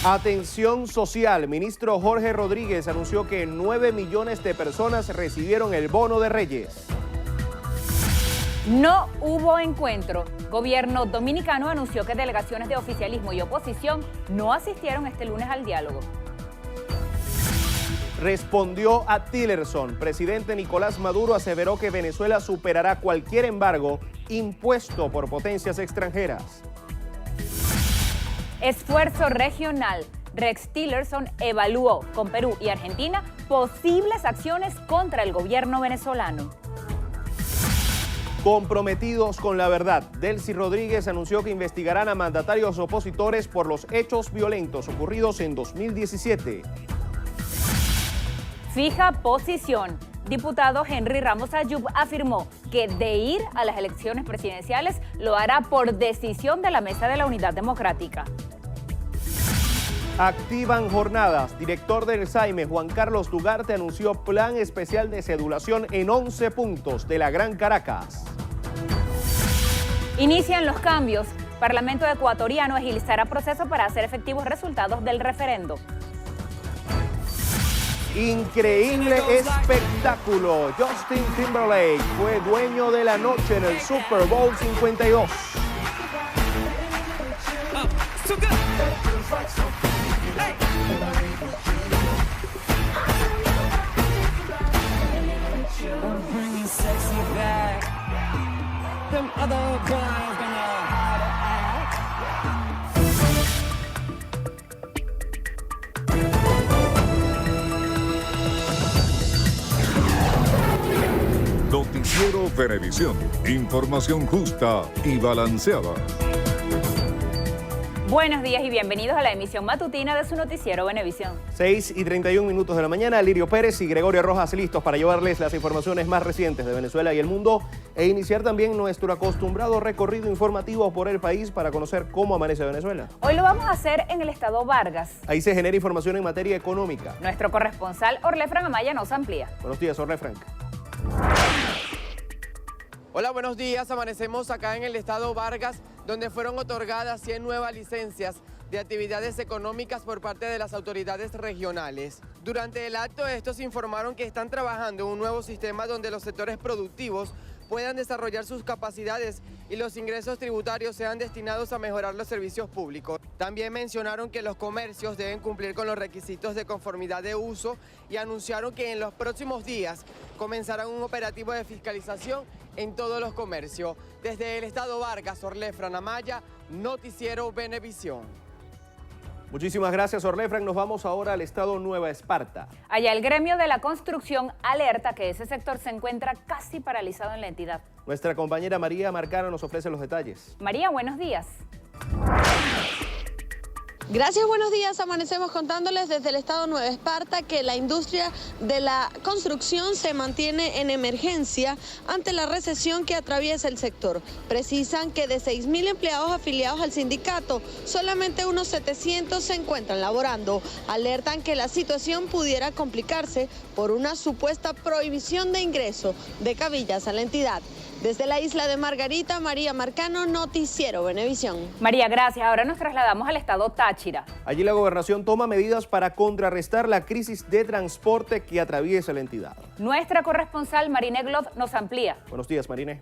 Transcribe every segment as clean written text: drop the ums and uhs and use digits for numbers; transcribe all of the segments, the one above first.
Atención social, ministro Jorge Rodríguez anunció que 9 millones de personas recibieron el bono de Reyes. No hubo encuentro. Gobierno dominicano anunció que delegaciones de oficialismo y oposición no asistieron este lunes al diálogo. Respondió a Tillerson. Presidente Nicolás Maduro aseveró que Venezuela superará cualquier embargo impuesto por potencias extranjeras. Esfuerzo regional. Rex Tillerson evaluó con Perú y Argentina posibles acciones contra el gobierno venezolano. Comprometidos con la verdad, Delcy Rodríguez anunció que investigarán a mandatarios opositores por los hechos violentos ocurridos en 2017. Fija posición. Diputado Henry Ramos Ayub afirmó que de ir a las elecciones presidenciales lo hará por decisión de la Mesa de la Unidad Democrática. Activan jornadas. Director del SAIME, Juan Carlos Dugarte, anunció plan especial de cedulación en 11 puntos de la Gran Caracas. Inician los cambios. Parlamento ecuatoriano agilizará proceso para hacer efectivos resultados del referendo. Increíble espectáculo. Justin Timberlake fue dueño de la noche en el Super Bowl 52. Noticiero Venevisión. Información justa y balanceada. Buenos días y bienvenidos a la emisión matutina de su noticiero Venevisión. 6:31 de la mañana, Lirio Pérez y Gregorio Rojas listos para llevarles las informaciones más recientes de Venezuela y el mundo e iniciar también nuestro acostumbrado recorrido informativo por el país para conocer cómo amanece Venezuela. Hoy lo vamos a hacer en el estado Vargas. Ahí se genera información en materia económica. Nuestro corresponsal Orlefran Amaya nos amplía. Buenos días, Orlefran. Hola, buenos días. Amanecemos acá en el estado Vargas, donde fueron otorgadas 100 nuevas licencias de actividades económicas por parte de las autoridades regionales. Durante el acto, estos informaron que están trabajando en un nuevo sistema donde los sectores productivos puedan desarrollar sus capacidades y los ingresos tributarios sean destinados a mejorar los servicios públicos. También mencionaron que los comercios deben cumplir con los requisitos de conformidad de uso y anunciaron que en los próximos días comenzarán un operativo de fiscalización en todos los comercios. Desde el estado Vargas, Orlefran Amaya, Noticiero Venevisión. Muchísimas gracias, Orlefran. Nos vamos ahora al estado Nueva Esparta. Allá el gremio de la construcción alerta que ese sector se encuentra casi paralizado en la entidad. Nuestra compañera María Marcano nos ofrece los detalles. María, buenos días. Gracias, buenos días. Amanecemos contándoles desde el estado Nueva Esparta que la industria de la construcción se mantiene en emergencia ante la recesión que atraviesa el sector. Precisan que de 6.000 empleados afiliados al sindicato, solamente unos 700 se encuentran laborando. Alertan que la situación pudiera complicarse por una supuesta prohibición de ingreso de cabillas a la entidad. Desde la isla de Margarita, María Marcano, Noticiero Venevisión. María, gracias. Ahora nos trasladamos al estado Táchira. Allí la gobernación toma medidas para contrarrestar la crisis de transporte que atraviesa la entidad. Nuestra corresponsal Marine Glov nos amplía. Buenos días, Marine.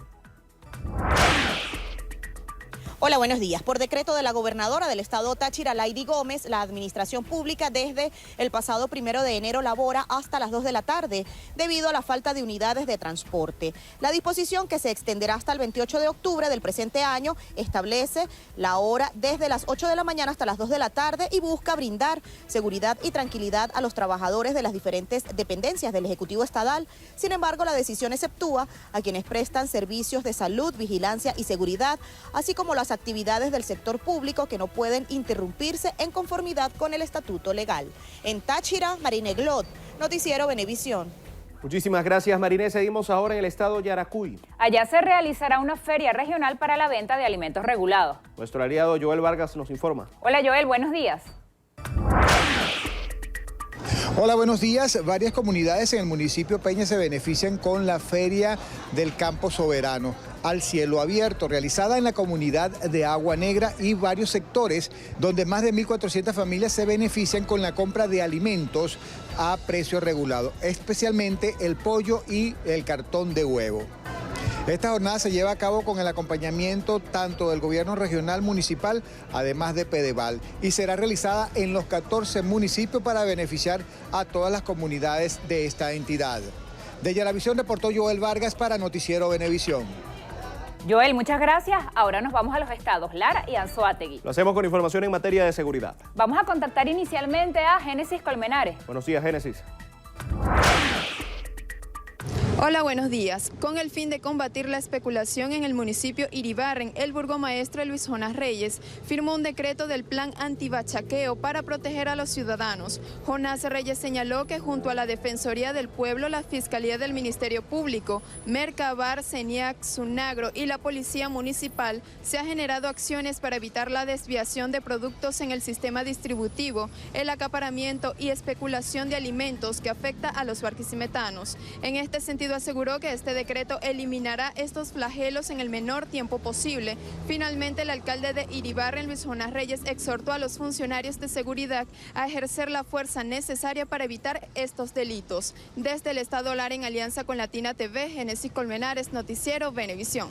Hola, buenos días. Por decreto de la gobernadora del estado Táchira, Laidy Gómez, la administración pública desde el pasado 1 de enero labora hasta las 2 de la tarde debido a la falta de unidades de transporte. La disposición, que se extenderá hasta el 28 de octubre del presente año, establece la hora desde las 8 de la mañana hasta las 2 de la tarde y busca brindar seguridad y tranquilidad a los trabajadores de las diferentes dependencias del Ejecutivo Estatal. Sin embargo, la decisión exceptúa a quienes prestan servicios de salud, vigilancia y seguridad, así como las actividades del sector público que no pueden interrumpirse en conformidad con el estatuto legal. En Táchira, Marine Glot, Noticiero Venevisión. Muchísimas gracias, Marine. Seguimos ahora en el estado Yaracuy. Allá se realizará una feria regional para la venta de alimentos regulados. Nuestro aliado Joel Vargas nos informa. Hola Joel, buenos días. Hola, buenos días. Varias comunidades en el municipio Peña se benefician con la Feria del Campo Soberano. al cielo abierto, realizada en la comunidad de Agua Negra y varios sectores donde más de 1.400 familias se benefician con la compra de alimentos a precio regulado, especialmente el pollo y el cartón de huevo. Esta jornada se lleva a cabo con el acompañamiento tanto del gobierno regional municipal, además de Pedeval, y será realizada en los 14 municipios para beneficiar a todas las comunidades de esta entidad. De Yaravisión reportó Joel Vargas para Noticiero Venevisión. Joel, muchas gracias. Ahora nos vamos a los estados Lara y Anzoátegui. Lo hacemos con información en materia de seguridad. Vamos a contactar inicialmente a Génesis Colmenares. Buenos días, Génesis. Hola, buenos días. Con el fin de combatir la especulación en el municipio Iribarren, el burgomaestre Luis Jonás Reyes firmó un decreto del plan antibachaqueo para proteger a los ciudadanos. Jonás Reyes señaló que junto a la Defensoría del Pueblo, la Fiscalía del Ministerio Público, Mercabar, CENIAC, Sunagro y la Policía Municipal se ha generado acciones para evitar la desviación de productos en el sistema distributivo, el acaparamiento y especulación de alimentos que afecta a los barquisimetanos. En este sentido, aseguró que este decreto eliminará estos flagelos en el menor tiempo posible. Finalmente, el alcalde de Iribarren, Luis Jonás Reyes, exhortó a los funcionarios de seguridad a ejercer la fuerza necesaria para evitar estos delitos. Desde el estado Lara, en alianza con Latina TV, Génesis Colmenares, Noticiero Venevisión.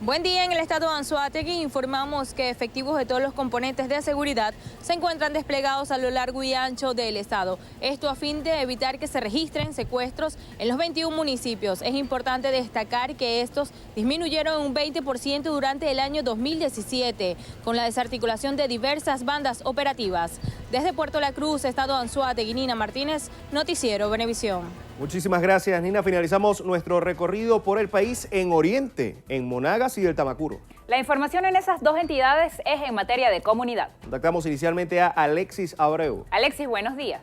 Buen día. En el estado de Anzoátegui informamos que efectivos de todos los componentes de seguridad se encuentran desplegados a lo largo y ancho del estado. Esto a fin de evitar que se registren secuestros en los 21 municipios. Es importante destacar que estos disminuyeron un 20% durante el año 2017, con la desarticulación de diversas bandas operativas. Desde Puerto La Cruz, estado de Anzoátegui, Nina Martínez, Noticiero Venevisión. Muchísimas gracias, Nina. Finalizamos nuestro recorrido por el país en Oriente, en Monagas y el Tamacuro. La información en esas dos entidades es en materia de comunidad. Contactamos inicialmente a Alexis Abreu. Alexis, buenos días.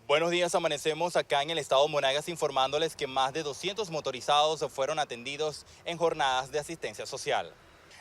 Buenos días, amanecemos acá en el estado de Monagas informándoles que más de 200 motorizados fueron atendidos en jornadas de asistencia social.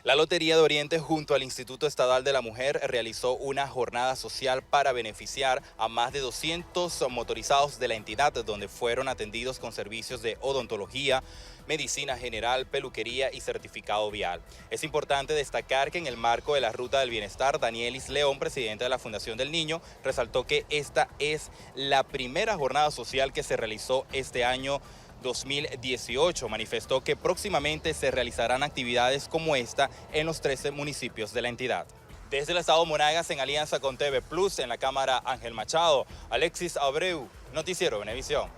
La Lotería de Oriente junto al Instituto Estatal de la Mujer realizó una jornada social para beneficiar a más de 200 motorizados de la entidad, donde fueron atendidos con servicios de odontología, medicina general, peluquería y certificado vial. Es importante destacar que en el marco de la Ruta del Bienestar, Danielis León, presidente de la Fundación del Niño, resaltó que esta es la primera jornada social que se realizó este año 2018. Manifestó que próximamente se realizarán actividades como esta en los 13 municipios de la entidad. Desde el estado de Monagas, en alianza con TV Plus, en la cámara Ángel Machado, Alexis Abreu, Noticiero Venevisión.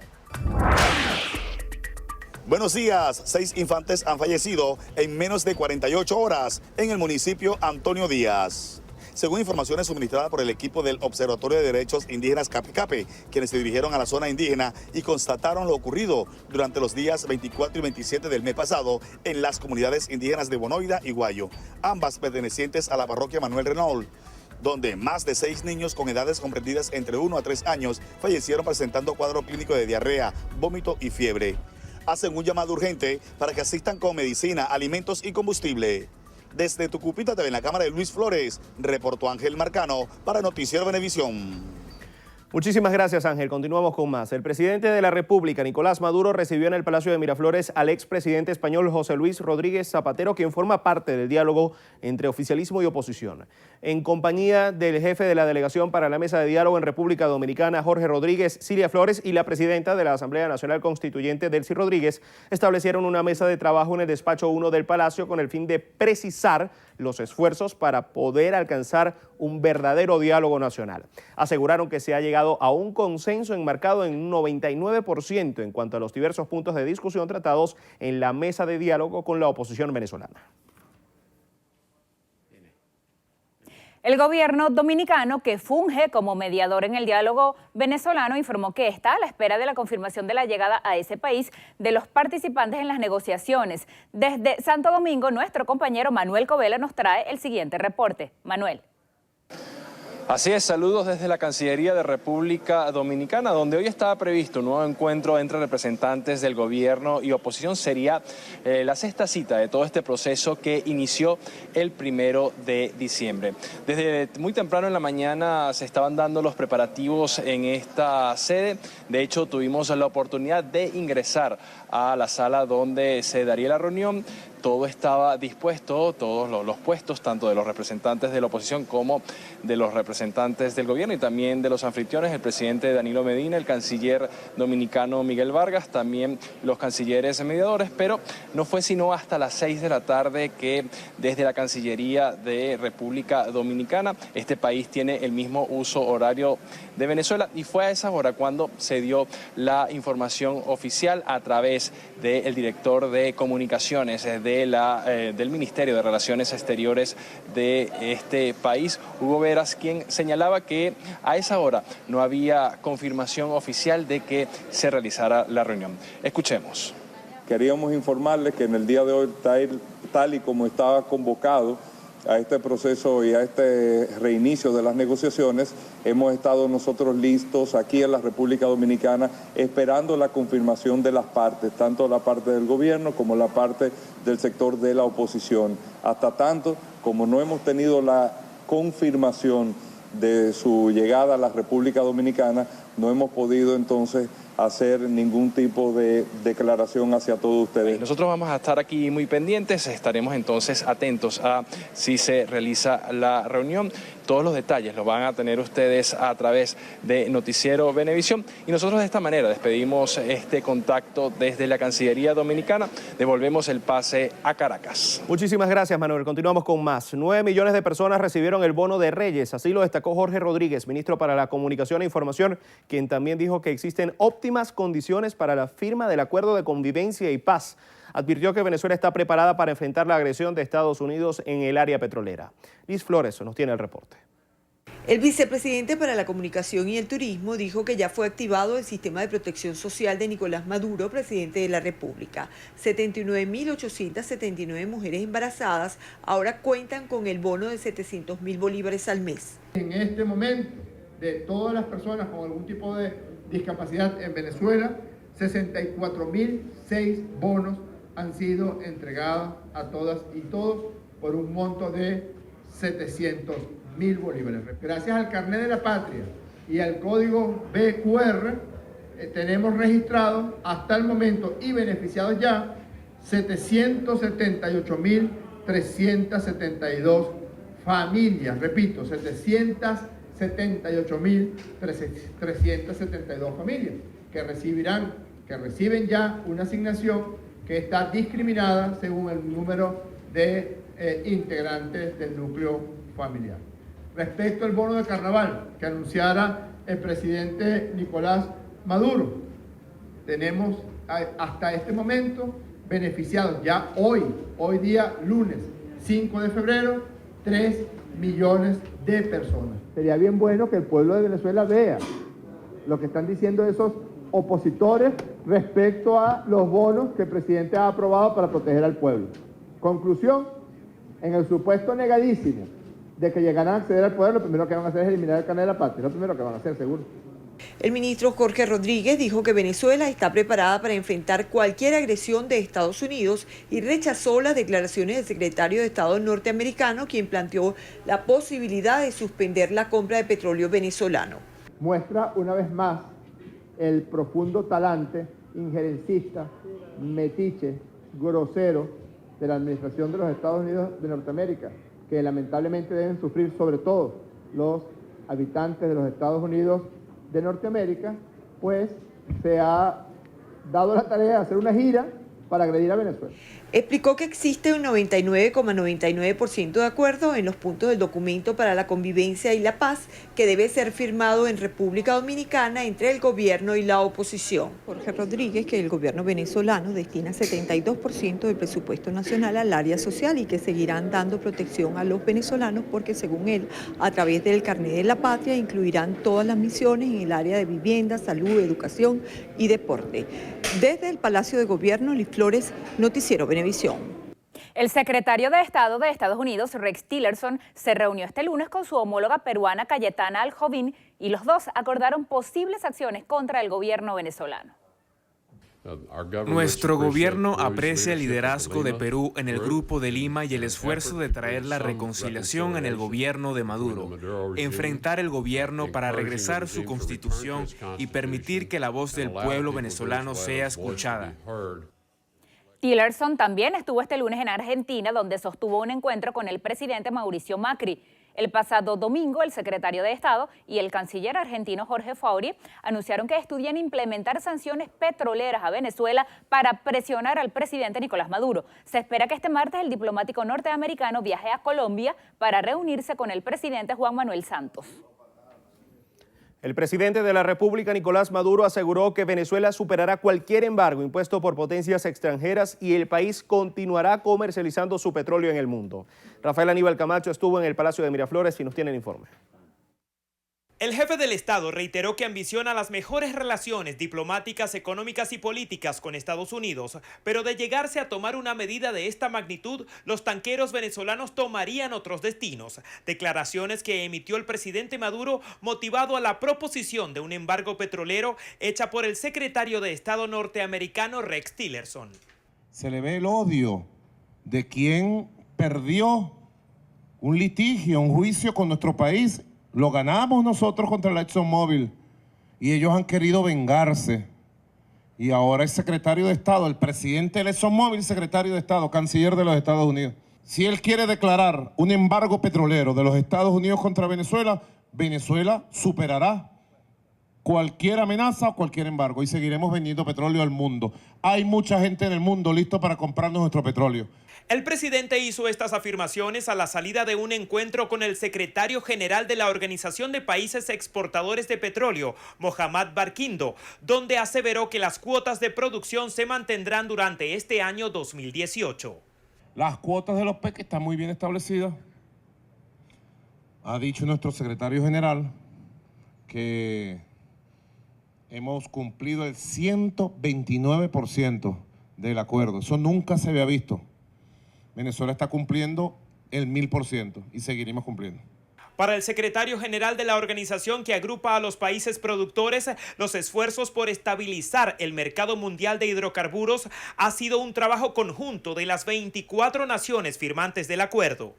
Buenos días. 6 infantes han fallecido en menos de 48 horas en el municipio Antonio Díaz. Según informaciones suministradas por el equipo del Observatorio de Derechos Indígenas Cape, quienes se dirigieron a la zona indígena y constataron lo ocurrido durante los días 24 y 27 del mes pasado en las comunidades indígenas de Bonoida y Guayo, ambas pertenecientes a la parroquia Manuel Renault, donde más de 6 niños con edades comprendidas entre 1 a 3 años fallecieron presentando cuadro clínico de diarrea, vómito y fiebre. Hacen un llamado urgente para que asistan con medicina, alimentos y combustible. Desde Tucupita TV, en la cámara de Luis Flores, reportó Ángel Marcano para Noticiero Venevisión. Muchísimas gracias, Ángel. Continuamos con más. El presidente de la República, Nicolás Maduro, recibió en el Palacio de Miraflores al expresidente español José Luis Rodríguez Zapatero, quien forma parte del diálogo entre oficialismo y oposición. En compañía del jefe de la delegación para la mesa de diálogo en República Dominicana, Jorge Rodríguez, Cilia Flores, y la presidenta de la Asamblea Nacional Constituyente, Delcy Rodríguez, establecieron una mesa de trabajo en el despacho 1 del Palacio con el fin de precisar los esfuerzos para poder alcanzar un verdadero diálogo nacional. Aseguraron que se ha llegado a un consenso enmarcado en un 99% en cuanto a los diversos puntos de discusión tratados en la mesa de diálogo con la oposición venezolana. El gobierno dominicano, que funge como mediador en el diálogo venezolano, informó que está a la espera de la confirmación de la llegada a ese país de los participantes en las negociaciones. Desde Santo Domingo, nuestro compañero Manuel Covela nos trae el siguiente reporte. Manuel. Así es, saludos desde la Cancillería de República Dominicana, donde hoy estaba previsto un nuevo encuentro entre representantes del gobierno y oposición. Sería la sexta cita de todo este proceso que inició el 1 de diciembre. Desde muy temprano en la mañana se estaban dando los preparativos en esta sede. De hecho, tuvimos la oportunidad de ingresar a la sala donde se daría la reunión. Todo estaba dispuesto, todos los puestos, tanto de los representantes de la oposición como de los representantes del gobierno y también de los anfitriones, el presidente Danilo Medina, el canciller dominicano Miguel Vargas, también los cancilleres mediadores, pero no fue sino hasta las 6 de la tarde que desde la Cancillería de República Dominicana, este país tiene el mismo uso horario de Venezuela y fue a esa hora cuando se dio la información oficial a través del director de comunicaciones del Ministerio de Relaciones Exteriores de este país, Hugo Veras, quien señalaba que a esa hora no había confirmación oficial de que se realizara la reunión. Escuchemos. Queríamos informarles que en el día de hoy, tal y como estaba convocado a este proceso y a este reinicio de las negociaciones, hemos estado nosotros listos aquí en la República Dominicana esperando la confirmación de las partes, tanto la parte del gobierno como la parte del sector de la oposición. Hasta tanto, como no hemos tenido la confirmación de su llegada a la República Dominicana, no hemos podido entonces hacer ningún tipo de declaración hacia todos ustedes. Nosotros vamos a estar aquí muy pendientes, estaremos entonces atentos a si se realiza la reunión. Todos los detalles los van a tener ustedes a través de Noticiero Venevisión y nosotros de esta manera despedimos este contacto desde la Cancillería Dominicana. Devolvemos el pase a Caracas. Muchísimas gracias, Manuel. Continuamos con más. 9 millones de personas recibieron el bono de Reyes. Así lo destacó Jorge Rodríguez, ministro para la Comunicación e Información, quien también dijo que existen óptimas condiciones para la firma del Acuerdo de Convivencia y Paz. Advirtió que Venezuela está preparada para enfrentar la agresión de Estados Unidos en el área petrolera. Liz Flores nos tiene el reporte. El vicepresidente para la Comunicación y el Turismo dijo que ya fue activado el sistema de protección social de Nicolás Maduro, presidente de la República. 79.879 mujeres embarazadas ahora cuentan con el bono de 700.000 bolívares al mes. En este momento, de todas las personas con algún tipo de discapacidad en Venezuela, 64.006 bonos han sido entregados a todas y todos por un monto de 700.000 bolívares. Gracias al Carnet de la Patria y al código BQR, tenemos registrados hasta el momento y beneficiados ya 778.372 familias. Repito, 778.372 familias que reciben ya una asignación que está discriminada según el número de integrantes del núcleo familiar. Respecto al bono de carnaval que anunciara el presidente Nicolás Maduro, tenemos hasta este momento beneficiados ya hoy día lunes 5 de febrero, 3 millones de personas. Sería bien bueno que el pueblo de Venezuela vea lo que están diciendo esos opositores respecto a los bonos que el presidente ha aprobado para proteger al pueblo. Conclusión, en el supuesto negadísimo de que llegaran a acceder al poder, lo primero que van a hacer es eliminar el Carnet de la Patria, lo primero que van a hacer, seguro. El ministro Jorge Rodríguez dijo que Venezuela está preparada para enfrentar cualquier agresión de Estados Unidos y rechazó las declaraciones del secretario de Estado norteamericano, quien planteó la posibilidad de suspender la compra de petróleo venezolano. Muestra una vez más el profundo talante injerencista, metiche, grosero de la administración de los Estados Unidos de Norteamérica, que lamentablemente deben sufrir sobre todo los habitantes de los Estados Unidos de Norteamérica, pues se ha dado la tarea de hacer una gira para agredir a Venezuela. Explicó que existe un 99,99% de acuerdo en los puntos del documento para la convivencia y la paz que debe ser firmado en República Dominicana entre el gobierno y la oposición. Jorge Rodríguez, que el gobierno venezolano destina 72% del presupuesto nacional al área social y que seguirán dando protección a los venezolanos porque, según él, a través del Carnet de la Patria incluirán todas las misiones en el área de vivienda, salud, educación y deporte. Desde el Palacio de Gobierno, Liz Flores, Noticiero Venevisión. El secretario de Estado de Estados Unidos, Rex Tillerson, se reunió este lunes con su homóloga peruana Cayetana Aljovín y los dos acordaron posibles acciones contra el gobierno venezolano. Nuestro gobierno aprecia el liderazgo de Perú en el Grupo de Lima y el esfuerzo de traer la reconciliación en el gobierno de Maduro, enfrentar el gobierno para regresar su constitución y permitir que la voz del pueblo venezolano sea escuchada. Tillerson también estuvo este lunes en Argentina, donde sostuvo un encuentro con el presidente Mauricio Macri. El pasado domingo, el secretario de Estado y el canciller argentino Jorge Fauri anunciaron que estudian implementar sanciones petroleras a Venezuela para presionar al presidente Nicolás Maduro. Se espera que este martes el diplomático norteamericano viaje a Colombia para reunirse con el presidente Juan Manuel Santos. El presidente de la República, Nicolás Maduro, aseguró que Venezuela superará cualquier embargo impuesto por potencias extranjeras y el país continuará comercializando su petróleo en el mundo. Rafael Aníbal Camacho estuvo en el Palacio de Miraflores y nos tiene el informe. El jefe del Estado reiteró que ambiciona las mejores relaciones diplomáticas, económicas y políticas con Estados Unidos, pero de llegarse a tomar una medida de esta magnitud, los tanqueros venezolanos tomarían otros destinos. Declaraciones que emitió el presidente Maduro motivado a la proposición de un embargo petrolero hecha por el secretario de Estado norteamericano Rex Tillerson. Se le ve el odio de quien perdió un litigio, un juicio con nuestro país. Lo ganamos nosotros contra la ExxonMobil y ellos han querido vengarse. Y ahora es secretario de Estado, el presidente de la ExxonMobil, secretario de Estado, canciller de los Estados Unidos. Si él quiere declarar un embargo petrolero de los Estados Unidos contra Venezuela, Venezuela superará cualquier amenaza o cualquier embargo y seguiremos vendiendo petróleo al mundo. Hay mucha gente en el mundo listo para comprarnos nuestro petróleo. El presidente hizo estas afirmaciones a la salida de un encuentro con el secretario general de la Organización de Países Exportadores de Petróleo, Mohamed Barkindo, donde aseveró que las cuotas de producción se mantendrán durante este año 2018. Las cuotas de los PEC están muy bien establecidas. Ha dicho nuestro secretario general que hemos cumplido el 129% del acuerdo. Eso nunca se había visto. Venezuela está cumpliendo el 1000% y seguiremos cumpliendo. Para el secretario general de la organización que agrupa a los países productores, los esfuerzos por estabilizar el mercado mundial de hidrocarburos ha sido un trabajo conjunto de las 24 naciones firmantes del acuerdo.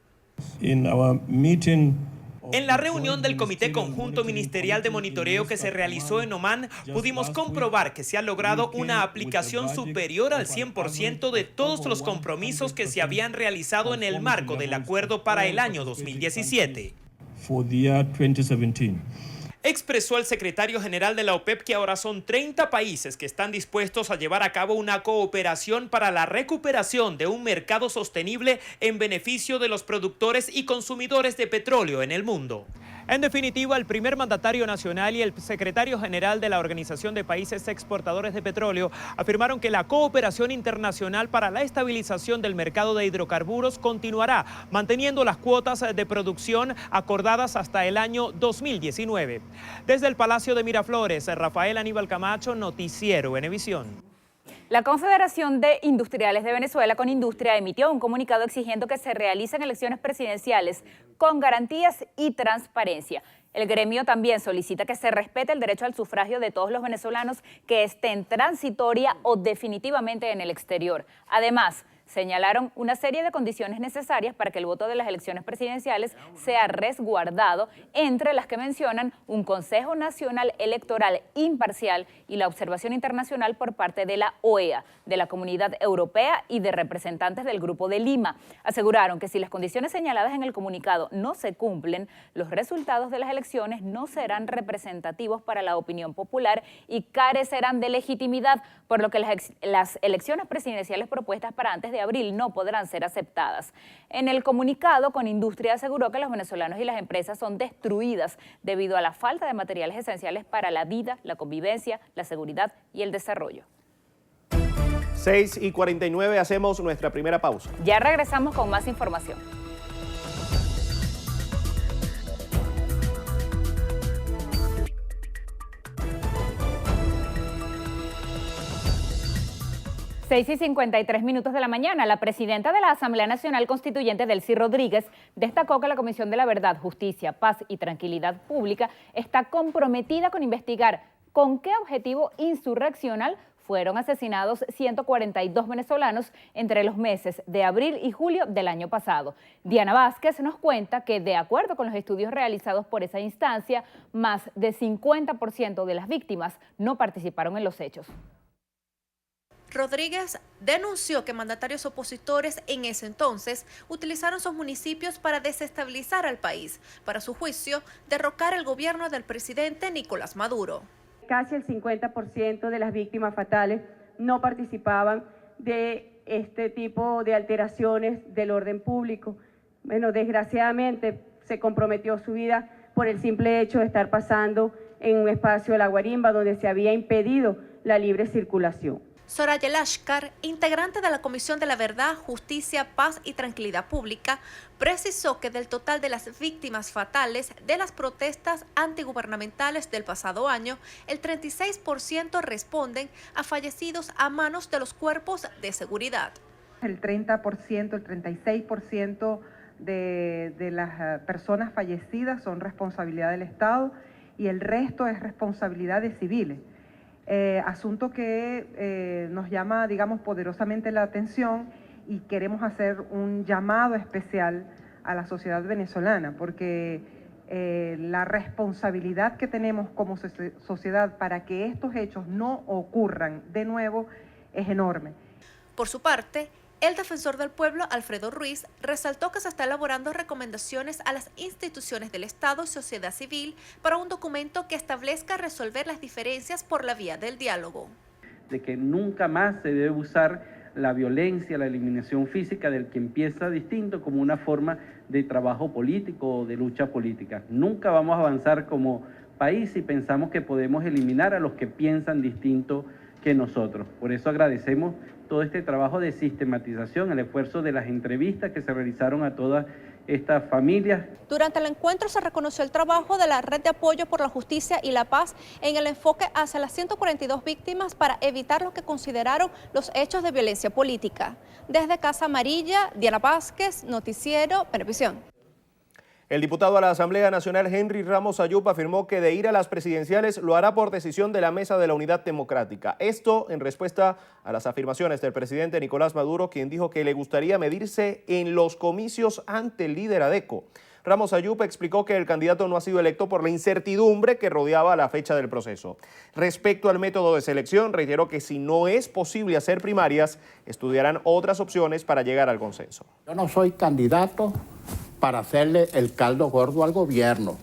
En la reunión del Comité Conjunto Ministerial de Monitoreo que se realizó en Omán, pudimos comprobar que se ha logrado una aplicación superior al 100% de todos los compromisos que se habían realizado en el marco del acuerdo para el año 2017. Expresó el secretario general de la OPEP que ahora son 30 países que están dispuestos a llevar a cabo una cooperación para la recuperación de un mercado sostenible en beneficio de los productores y consumidores de petróleo en el mundo. En definitiva, el primer mandatario nacional y el secretario general de la Organización de Países Exportadores de Petróleo afirmaron que la cooperación internacional para la estabilización del mercado de hidrocarburos continuará, manteniendo las cuotas de producción acordadas hasta el año 2019. Desde el Palacio de Miraflores, Rafael Aníbal Camacho, Noticiero Venevisión. La Confederación de Industriales de Venezuela, Conindustria, emitió un comunicado exigiendo que se realicen elecciones presidenciales con garantías y transparencia. El gremio también solicita que se respete el derecho al sufragio de todos los venezolanos que estén transitoria o definitivamente en el exterior. Además, señalaron una serie de condiciones necesarias para que el voto de las elecciones presidenciales sea resguardado, entre las que mencionan un Consejo Nacional Electoral imparcial y la observación internacional por parte de la OEA, de la Comunidad Europea y de representantes del Grupo de Lima. Aseguraron que si las condiciones señaladas en el comunicado no se cumplen, los resultados de las elecciones no serán representativos para la opinión popular y carecerán de legitimidad, por lo que las elecciones presidenciales propuestas para antes de abril no podrán ser aceptadas. En el comunicado, Conindustria aseguró que los venezolanos y las empresas son destruidas debido a la falta de materiales esenciales para la vida, la convivencia, la seguridad y el desarrollo. 6:49, hacemos nuestra primera pausa. Ya regresamos con más información. 6:53 de la mañana, la presidenta de la Asamblea Nacional Constituyente, Delcy Rodríguez, destacó que la Comisión de la Verdad, Justicia, Paz y Tranquilidad Pública está comprometida con investigar con qué objetivo insurreccional fueron asesinados 142 venezolanos entre los meses de abril y julio del año pasado. Diana Vázquez nos cuenta que, de acuerdo con los estudios realizados por esa instancia, más de 50% de las víctimas no participaron en los hechos. Rodríguez denunció que mandatarios opositores en ese entonces utilizaron sus municipios para desestabilizar al país, para su juicio, derrocar el gobierno del presidente Nicolás Maduro. Casi el 50% de las víctimas fatales no participaban de este tipo de alteraciones del orden público. Bueno, desgraciadamente se comprometió su vida por el simple hecho de estar pasando en un espacio de la Guarimba donde se había impedido la libre circulación. Soraya Lashkar, integrante de la Comisión de la Verdad, Justicia, Paz y Tranquilidad Pública, precisó que del total de las víctimas fatales de las protestas antigubernamentales del pasado año, el 36% responden a fallecidos a manos de los cuerpos de seguridad. El 30%, el 36% de las personas fallecidas son responsabilidad del Estado y el resto es responsabilidad de civiles. Asunto que nos llama, digamos, poderosamente la atención y queremos hacer un llamado especial a la sociedad venezolana porque la responsabilidad que tenemos como sociedad para que estos hechos no ocurran de nuevo es enorme. Por su parte, el defensor del pueblo, Alfredo Ruiz, resaltó que se está elaborando recomendaciones a las instituciones del Estado y sociedad civil para un documento que establezca resolver las diferencias por la vía del diálogo. De que nunca más se debe usar la violencia, la eliminación física del que empieza distinto como una forma de trabajo político o de lucha política. Nunca vamos a avanzar como país si pensamos que podemos eliminar a los que piensan distinto que nosotros. Por eso agradecemos todo este trabajo de sistematización, el esfuerzo de las entrevistas que se realizaron a todas estas familias. Durante el encuentro se reconoció el trabajo de la Red de Apoyo por la Justicia y la Paz en el enfoque hacia las 142 víctimas para evitar lo que consideraron los hechos de violencia política. Desde Casa Amarilla, Diana Vázquez, Noticiero Venevisión. El diputado a la Asamblea Nacional, Henry Ramos Ayup, afirmó que de ir a las presidenciales lo hará por decisión de la Mesa de la Unidad Democrática. Esto en respuesta a las afirmaciones del presidente Nicolás Maduro, quien dijo que le gustaría medirse en los comicios ante el líder ADECO. Ramos Ayup explicó que el candidato no ha sido electo por la incertidumbre que rodeaba la fecha del proceso. Respecto al método de selección, reiteró que si no es posible hacer primarias, estudiarán otras opciones para llegar al consenso. Yo no soy candidato para hacerle el caldo gordo al gobierno.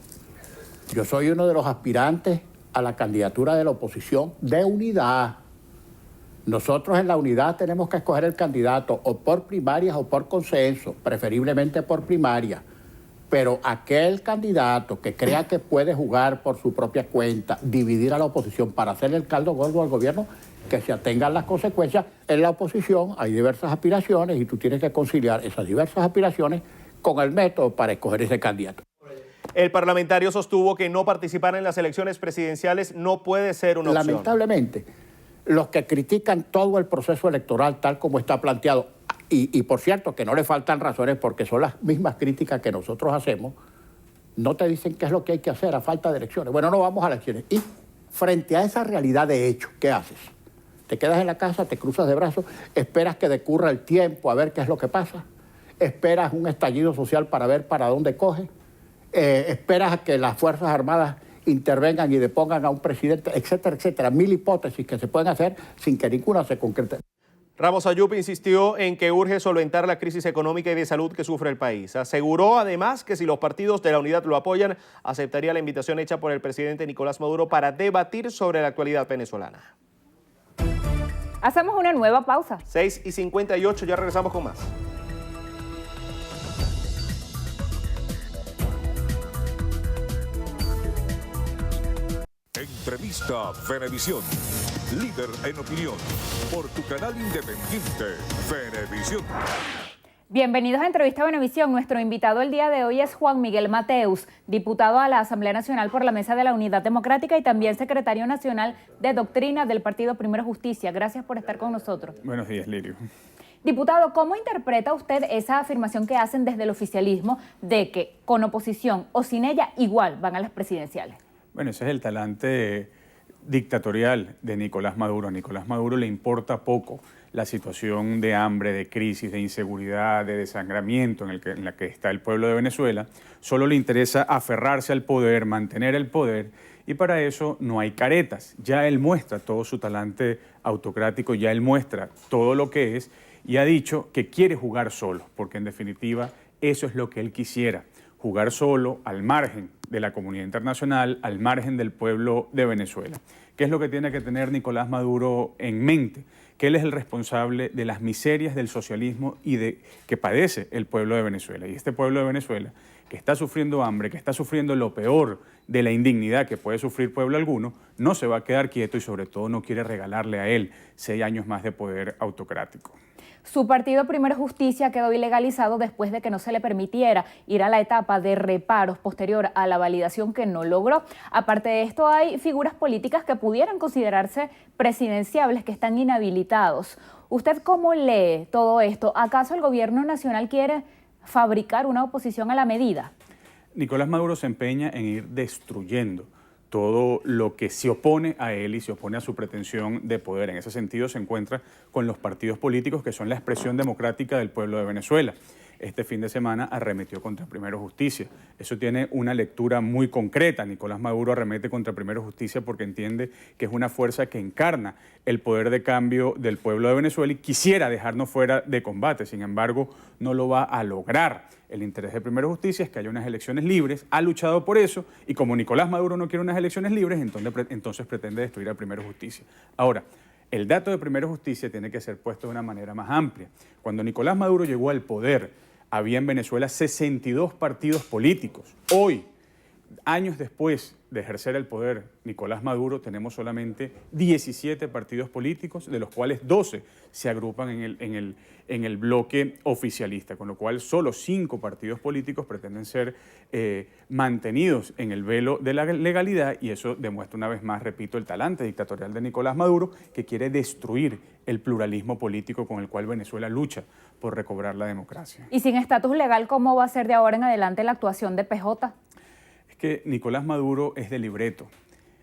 Yo soy uno de los aspirantes a la candidatura de la oposición de unidad. Nosotros en la unidad tenemos que escoger el candidato o por primarias o por consenso, preferiblemente por primaria. Pero aquel candidato que crea que puede jugar por su propia cuenta, dividir a la oposición para hacerle el caldo gordo al gobierno, que se atengan las consecuencias. En la oposición hay diversas aspiraciones y tú tienes que conciliar esas diversas aspiraciones con el método para escoger ese candidato. El parlamentario sostuvo que no participar en las elecciones presidenciales no puede ser una opción. Lamentablemente, los que critican todo el proceso electoral tal como está planteado, y por cierto que no le faltan razones porque son las mismas críticas que nosotros hacemos, no te dicen qué es lo que hay que hacer a falta de elecciones. Bueno, no vamos a elecciones. Y frente a esa realidad de hecho, ¿qué haces? Te quedas en la casa, te cruzas de brazos, esperas que decurra el tiempo a ver qué es lo que pasa, esperas un estallido social para ver para dónde coge, esperas a que las Fuerzas Armadas intervengan y depongan a un presidente, etcétera, etcétera. Mil hipótesis que se pueden hacer sin que ninguna se concrete. Ramos Ayup insistió en que urge solventar la crisis económica y de salud que sufre el país. Aseguró además que si los partidos de la unidad lo apoyan, aceptaría la invitación hecha por el presidente Nicolás Maduro para debatir sobre la actualidad venezolana. Hacemos una nueva pausa. 6:58, ya regresamos con más. Entrevista Venevisión, líder en opinión, por tu canal independiente, Venevisión. Bienvenidos a Entrevista Venevisión. Nuestro invitado el día de hoy es Juan Miguel Mateus, diputado a la Asamblea Nacional por la Mesa de la Unidad Democrática y también secretario nacional de Doctrina del Partido Primero Justicia. Gracias por estar con nosotros. Buenos días, Lirio. Diputado, ¿cómo interpreta usted esa afirmación que hacen desde el oficialismo de que con oposición o sin ella igual van a las presidenciales? Bueno, ese es el talante dictatorial de Nicolás Maduro. A Nicolás Maduro le importa poco la situación de hambre, de crisis, de inseguridad, de desangramiento en la que está el pueblo de Venezuela. Solo le interesa aferrarse al poder, mantener el poder, y para eso no hay caretas. Ya él muestra todo su talante autocrático, ya él muestra todo lo que es, y ha dicho que quiere jugar solo, porque en definitiva eso es lo que él quisiera, jugar solo al margen de la comunidad internacional, al margen del pueblo de Venezuela. ¿Qué es lo que tiene que tener Nicolás Maduro en mente? Que él es el responsable de las miserias del socialismo y que padece el pueblo de Venezuela. Y este pueblo de Venezuela, que está sufriendo hambre, que está sufriendo lo peor de la indignidad que puede sufrir pueblo alguno, no se va a quedar quieto y sobre todo no quiere regalarle a él 6 años más de poder autocrático. Su partido Primero Justicia quedó ilegalizado después de que no se le permitiera ir a la etapa de reparos posterior a la validación que no logró. Aparte de esto, hay figuras políticas que pudieran considerarse presidenciables que están inhabilitados. ¿Usted cómo lee todo esto? ¿Acaso el gobierno nacional quiere fabricar una oposición a la medida? Nicolás Maduro se empeña en ir destruyendo todo lo que se opone a él y se opone a su pretensión de poder. En ese sentido se encuentra con los partidos políticos que son la expresión democrática del pueblo de Venezuela. Este fin de semana arremetió contra Primero Justicia. Eso tiene una lectura muy concreta. Nicolás Maduro arremete contra Primero Justicia porque entiende que es una fuerza que encarna el poder de cambio del pueblo de Venezuela y quisiera dejarnos fuera de combate. Sin embargo, no lo va a lograr. El interés de Primero Justicia es que haya unas elecciones libres, ha luchado por eso, y como Nicolás Maduro no quiere unas elecciones libres, entonces pretende destruir a Primero Justicia. Ahora, el dato de Primero Justicia tiene que ser puesto de una manera más amplia. Cuando Nicolás Maduro llegó al poder, había en Venezuela 62 partidos políticos. Hoy, años después de ejercer el poder Nicolás Maduro, tenemos solamente 17 partidos políticos, de los cuales 12 se agrupan en el bloque oficialista, con lo cual solo 5 partidos políticos pretenden ser mantenidos en el velo de la legalidad, y eso demuestra una vez más, repito, el talante dictatorial de Nicolás Maduro, que quiere destruir el pluralismo político con el cual Venezuela lucha por recobrar la democracia. Y sin estatus legal, ¿cómo va a ser de ahora en adelante la actuación de PJ? Que Nicolás Maduro es de libreto,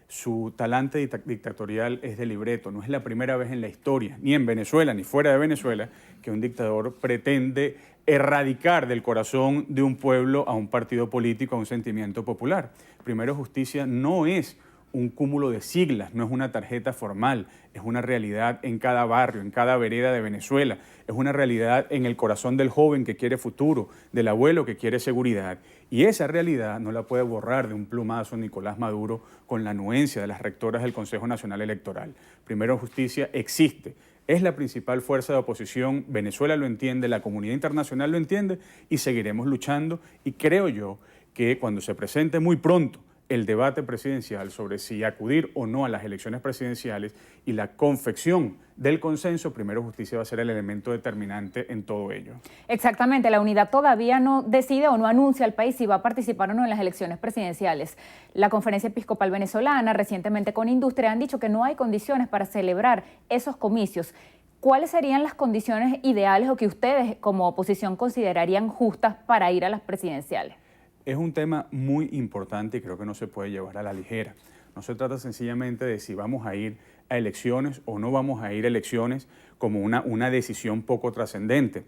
su talante dictatorial es de libreto. No es la primera vez en la historia, ni en Venezuela ni fuera de Venezuela, que un dictador pretende erradicar del corazón de un pueblo a un partido político, a un sentimiento popular. Primero Justicia no es un cúmulo de siglas, no es una tarjeta formal, es una realidad en cada barrio, en cada vereda de Venezuela, es una realidad en el corazón del joven que quiere futuro, del abuelo que quiere seguridad. Y esa realidad no la puede borrar de un plumazo Nicolás Maduro con la anuencia de las rectoras del Consejo Nacional Electoral. Primero Justicia existe, es la principal fuerza de oposición, Venezuela lo entiende, la comunidad internacional lo entiende y seguiremos luchando. Y creo yo que cuando se presente muy pronto el debate presidencial sobre si acudir o no a las elecciones presidenciales y la confección del consenso, Primero Justicia va a ser el elemento determinante en todo ello. Exactamente, la unidad todavía no decide o no anuncia al país si va a participar o no en las elecciones presidenciales. La Conferencia Episcopal Venezolana, recientemente con Industria, han dicho que no hay condiciones para celebrar esos comicios. ¿Cuáles serían las condiciones ideales o que ustedes como oposición considerarían justas para ir a las presidenciales? Es un tema muy importante y creo que no se puede llevar a la ligera. No se trata sencillamente de si vamos a ir a elecciones o no vamos a ir a elecciones como una decisión poco trascendente.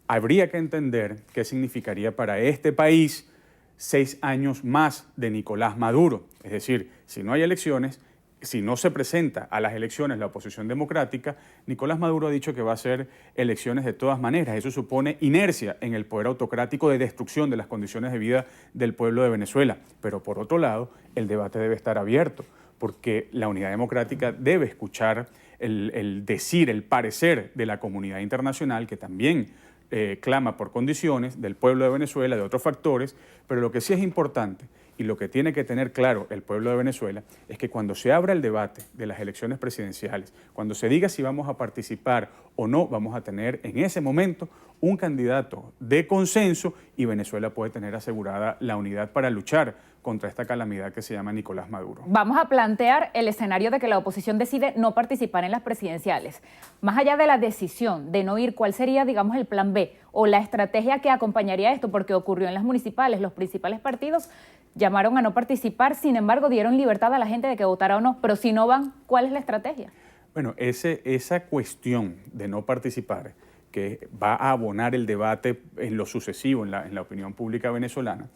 Habría que entender qué significaría para este país 6 años más de Nicolás Maduro. Es decir, si no hay elecciones, si no se presenta a las elecciones la oposición democrática, Nicolás Maduro ha dicho que va a hacer elecciones de todas maneras. Eso supone inercia en el poder autocrático de destrucción de las condiciones de vida del pueblo de Venezuela. Pero por otro lado, el debate debe estar abierto, porque la unidad democrática debe escuchar el decir, el parecer de la comunidad internacional, que también clama por condiciones del pueblo de Venezuela, de otros factores, pero lo que sí es importante, Y lo que tiene que tener claro el pueblo de Venezuela es que cuando se abra el debate de las elecciones presidenciales, cuando se diga si vamos a participar o no, vamos a tener en ese momento un candidato de consenso y Venezuela puede tener asegurada la unidad para luchar contra esta calamidad que se llama Nicolás Maduro. Vamos a plantear el escenario de que la oposición decide no participar en las presidenciales. Más allá de la decisión de no ir, ¿cuál sería, digamos, el plan B o la estrategia que acompañaría esto? Porque ocurrió en las municipales, los principales partidos llamaron a no participar, sin embargo dieron libertad a la gente de que votara o no, pero si no van, ¿cuál es la estrategia? Bueno, esa cuestión de no participar, que va a abonar el debate en lo sucesivo en la opinión pública venezolana,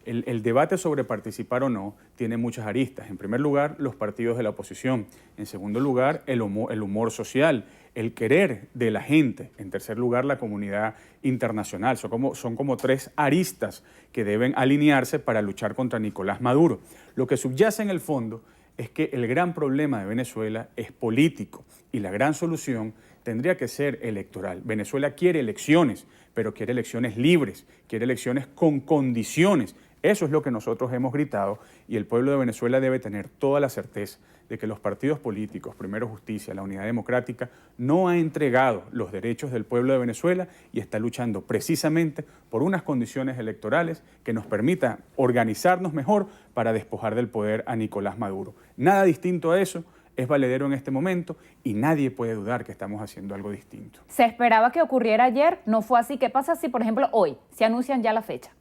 el debate sobre participar o no tiene muchas aristas. En primer lugar, los partidos de la oposición. En segundo lugar, el humor social, el querer de la gente. En tercer lugar, la comunidad internacional. Son como tres aristas que deben alinearse para luchar contra Nicolás Maduro. Lo que subyace en el fondo es que el gran problema de Venezuela es político y la gran solución tendría que ser electoral. Venezuela quiere elecciones, pero quiere elecciones libres, quiere elecciones con condiciones. Eso es lo que nosotros hemos gritado y el pueblo de Venezuela debe tener toda la certeza de que los partidos políticos, Primero Justicia, la Unidad Democrática, no ha entregado los derechos del pueblo de Venezuela y está luchando precisamente por unas condiciones electorales que nos permitan organizarnos mejor para despojar del poder a Nicolás Maduro. Nada distinto a eso es valedero en este momento y nadie puede dudar que estamos haciendo algo distinto. Se esperaba que ocurriera ayer, no fue así. ¿Qué pasa si, por ejemplo, hoy se anuncian ya la fecha?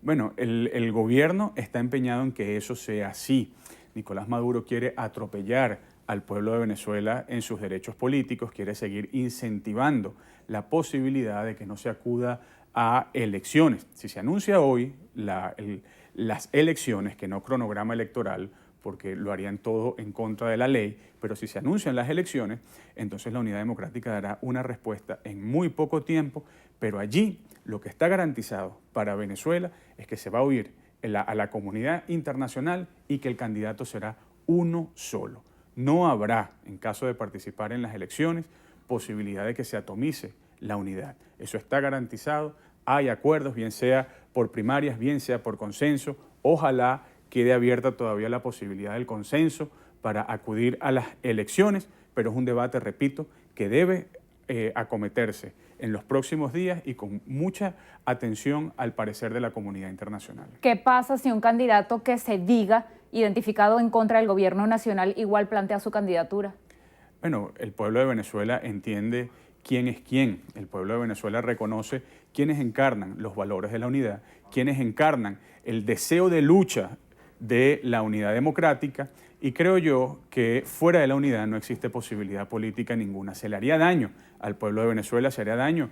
Bueno, el gobierno está empeñado en que eso sea así. Nicolás Maduro quiere atropellar al pueblo de Venezuela en sus derechos políticos, quiere seguir incentivando la posibilidad de que no se acuda a elecciones. Si se anuncia hoy las elecciones, que no cronograma electoral, porque lo harían todo en contra de la ley, pero si se anuncian las elecciones, entonces la Unidad Democrática dará una respuesta en muy poco tiempo, pero allí lo que está garantizado para Venezuela es que se va a oír a la comunidad internacional y que el candidato será uno solo. No habrá, en caso de participar en las elecciones, posibilidad de que se atomice la unidad. Eso está garantizado, hay acuerdos, bien sea por primarias, bien sea por consenso. Ojalá quede abierta todavía la posibilidad del consenso para acudir a las elecciones, pero es un debate, repito, que debe acometerse en los próximos días y con mucha atención al parecer de la comunidad internacional. ¿Qué pasa si un candidato que se diga identificado en contra del gobierno nacional igual plantea su candidatura? Bueno, el pueblo de Venezuela entiende quién es quién. El pueblo de Venezuela reconoce quiénes encarnan los valores de la unidad, quiénes encarnan el deseo de lucha de la unidad democrática, y creo yo que fuera de la unidad no existe posibilidad política ninguna. Se le haría daño al pueblo de Venezuela, se haría daño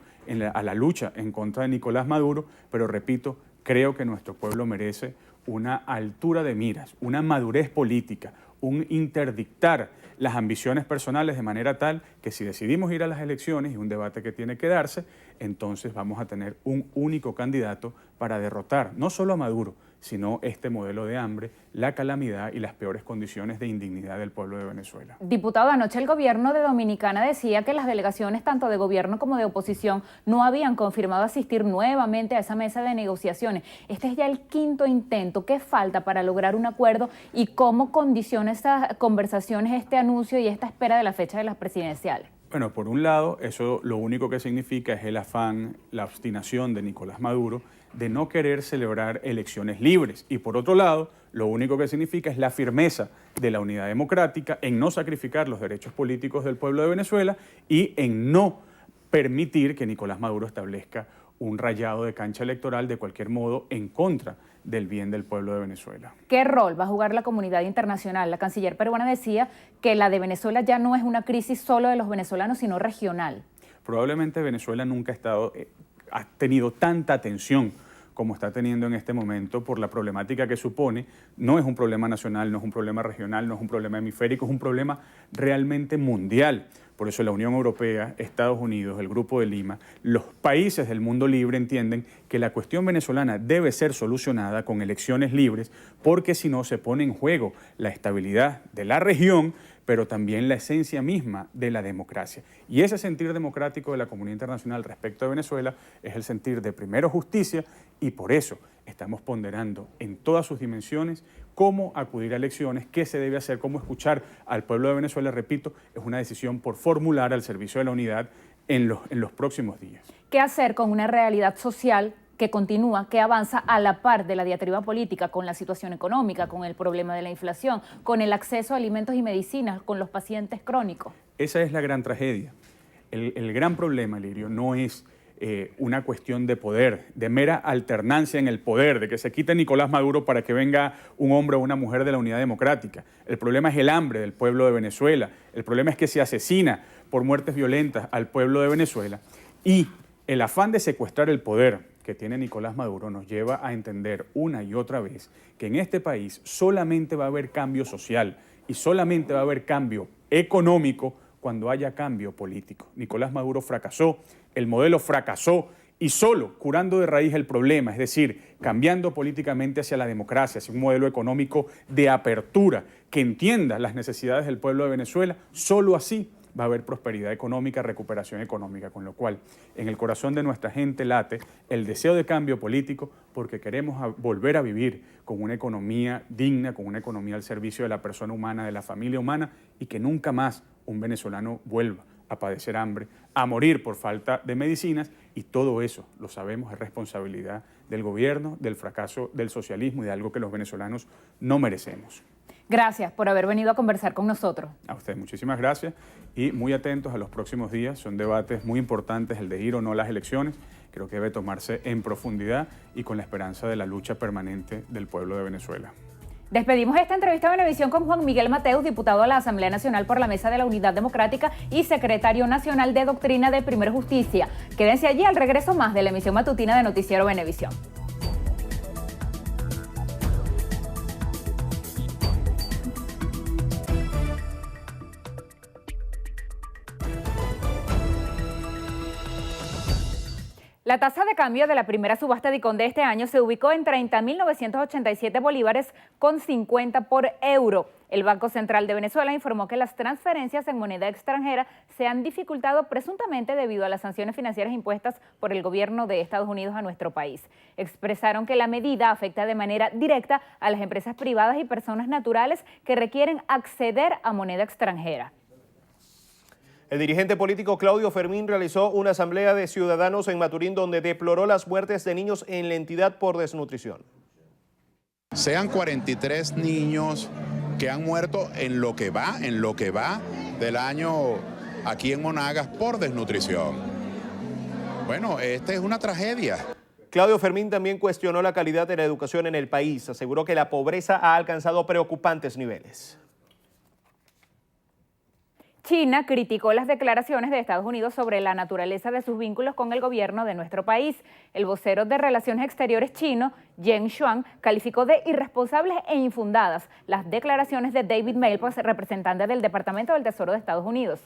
a la lucha en contra de Nicolás Maduro, pero repito, creo que nuestro pueblo merece una altura de miras, una madurez política, un interdictar las ambiciones personales de manera tal que si decidimos ir a las elecciones, y un debate que tiene que darse, entonces vamos a tener un único candidato para derrotar no solo a Maduro, sino este modelo de hambre, la calamidad y las peores condiciones de indignidad del pueblo de Venezuela. Diputado, anoche el gobierno de Dominicana decía que las delegaciones tanto de gobierno como de oposición no habían confirmado asistir nuevamente a esa mesa de negociaciones. Este es ya el quinto intento. ¿Qué falta para lograr un acuerdo y cómo condiciona esas conversaciones, este anuncio y esta espera de la fecha de las presidenciales? Bueno, por un lado, eso lo único que significa es el afán, la obstinación de Nicolás Maduro de no querer celebrar elecciones libres. Y por otro lado, lo único que significa es la firmeza de la unidad democrática en no sacrificar los derechos políticos del pueblo de Venezuela y en no permitir que Nicolás Maduro establezca un rayado de cancha electoral de cualquier modo en contra del bien del pueblo de Venezuela. ¿Qué rol va a jugar la comunidad internacional? La canciller peruana decía que la de Venezuela ya no es una crisis solo de los venezolanos, sino regional. Probablemente Venezuela nunca ha tenido tanta atención como está teniendo en este momento por la problemática que supone. No es un problema nacional, no es un problema regional, no es un problema hemisférico, es un problema realmente mundial. Por eso la Unión Europea, Estados Unidos, el Grupo de Lima, los países del mundo libre entienden que la cuestión venezolana debe ser solucionada con elecciones libres, porque si no se pone en juego la estabilidad de la región, pero también la esencia misma de la democracia. Y ese sentir democrático de la comunidad internacional respecto a Venezuela es el sentir de Primero Justicia, y por eso estamos ponderando en todas sus dimensiones cómo acudir a elecciones, qué se debe hacer, cómo escuchar al pueblo de Venezuela. Repito, es una decisión por formular al servicio de la unidad en los próximos días. ¿Qué hacer con una realidad social que continúa, que avanza a la par de la diatriba política, con la situación económica, con el problema de la inflación, con el acceso a alimentos y medicinas, con los pacientes crónicos? Esa es la gran tragedia. El gran problema, Lirio, no es una cuestión de poder, de mera alternancia en el poder, de que se quite Nicolás Maduro para que venga un hombre o una mujer de la Unidad Democrática. El problema es el hambre del pueblo de Venezuela. El problema es que se asesina por muertes violentas al pueblo de Venezuela. Y el afán de secuestrar el poder que tiene Nicolás Maduro nos lleva a entender una y otra vez que en este país solamente va a haber cambio social y solamente va a haber cambio económico cuando haya cambio político. Nicolás Maduro fracasó, el modelo fracasó, y solo curando de raíz el problema, es decir, cambiando políticamente hacia la democracia, hacia un modelo económico de apertura que entienda las necesidades del pueblo de Venezuela, solo así va a haber prosperidad económica, recuperación económica, con lo cual en el corazón de nuestra gente late el deseo de cambio político porque queremos volver a vivir con una economía digna, con una economía al servicio de la persona humana, de la familia humana, y que nunca más un venezolano vuelva a padecer hambre, a morir por falta de medicinas, y todo eso, lo sabemos, es responsabilidad del gobierno, del fracaso del socialismo y de algo que los venezolanos no merecemos. Gracias por haber venido a conversar con nosotros. A usted muchísimas gracias y muy atentos a los próximos días. Son debates muy importantes, el de ir o no a las elecciones. Creo que debe tomarse en profundidad y con la esperanza de la lucha permanente del pueblo de Venezuela. Despedimos esta entrevista de Venevisión con Juan Miguel Mateus, diputado a la Asamblea Nacional por la Mesa de la Unidad Democrática y secretario nacional de Doctrina de Primera Justicia. Quédense allí, al regreso más de la emisión matutina de Noticiero Venevisión. La tasa de cambio de la primera subasta de Icon de este año se ubicó en 30.987 bolívares con 50 por euro. El Banco Central de Venezuela informó que las transferencias en moneda extranjera se han dificultado presuntamente debido a las sanciones financieras impuestas por el gobierno de Estados Unidos a nuestro país. Expresaron que la medida afecta de manera directa a las empresas privadas y personas naturales que requieren acceder a moneda extranjera. El dirigente político Claudio Fermín realizó una asamblea de ciudadanos en Maturín donde deploró las muertes de niños en la entidad por desnutrición. Sean 43 niños que han muerto en lo que va del año aquí en Monagas por desnutrición. Bueno, esta es una tragedia. Claudio Fermín también cuestionó la calidad de la educación en el país. Aseguró que la pobreza ha alcanzado preocupantes niveles. China criticó las declaraciones de Estados Unidos sobre la naturaleza de sus vínculos con el gobierno de nuestro país. El vocero de Relaciones Exteriores chino, Yen Xuan, calificó de irresponsables e infundadas las declaraciones de David Malpass, representante del Departamento del Tesoro de Estados Unidos.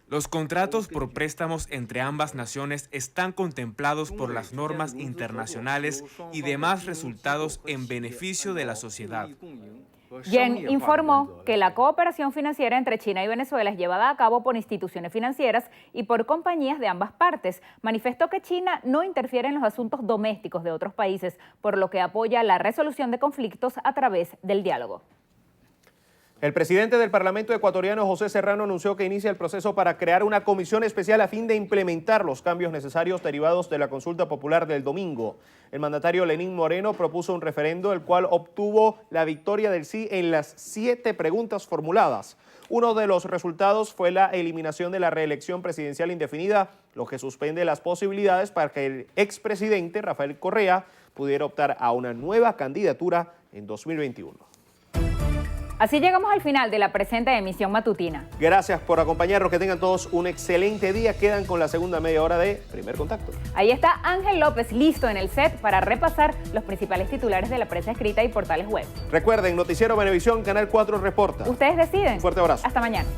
Los contratos por préstamos entre ambas naciones están contemplados por las normas internacionales y demás resultados en beneficio de la sociedad. Yen informó que la cooperación financiera entre China y Venezuela es llevada a cabo por instituciones financieras y por compañías de ambas partes. Manifestó que China no interfiere en los asuntos domésticos de otros países, por lo que apoya la resolución de conflictos a través del diálogo. El presidente del Parlamento ecuatoriano, José Serrano, anunció que inicia el proceso para crear una comisión especial a fin de implementar los cambios necesarios derivados de la consulta popular del domingo. El mandatario Lenín Moreno propuso un referendo, el cual obtuvo la victoria del sí en las 7 preguntas formuladas. Uno de los resultados fue la eliminación de la reelección presidencial indefinida, lo que suspende las posibilidades para que el expresidente Rafael Correa pudiera optar a una nueva candidatura en 2021. Así llegamos al final de la presente emisión matutina. Gracias por acompañarnos, que tengan todos un excelente día. Quedan con la segunda media hora de Primer Contacto. Ahí está Ángel López listo en el set para repasar los principales titulares de la prensa escrita y portales web. Recuerden, Noticiero Venevisión, Canal 4 reporta. Ustedes deciden. Un fuerte abrazo. Hasta mañana.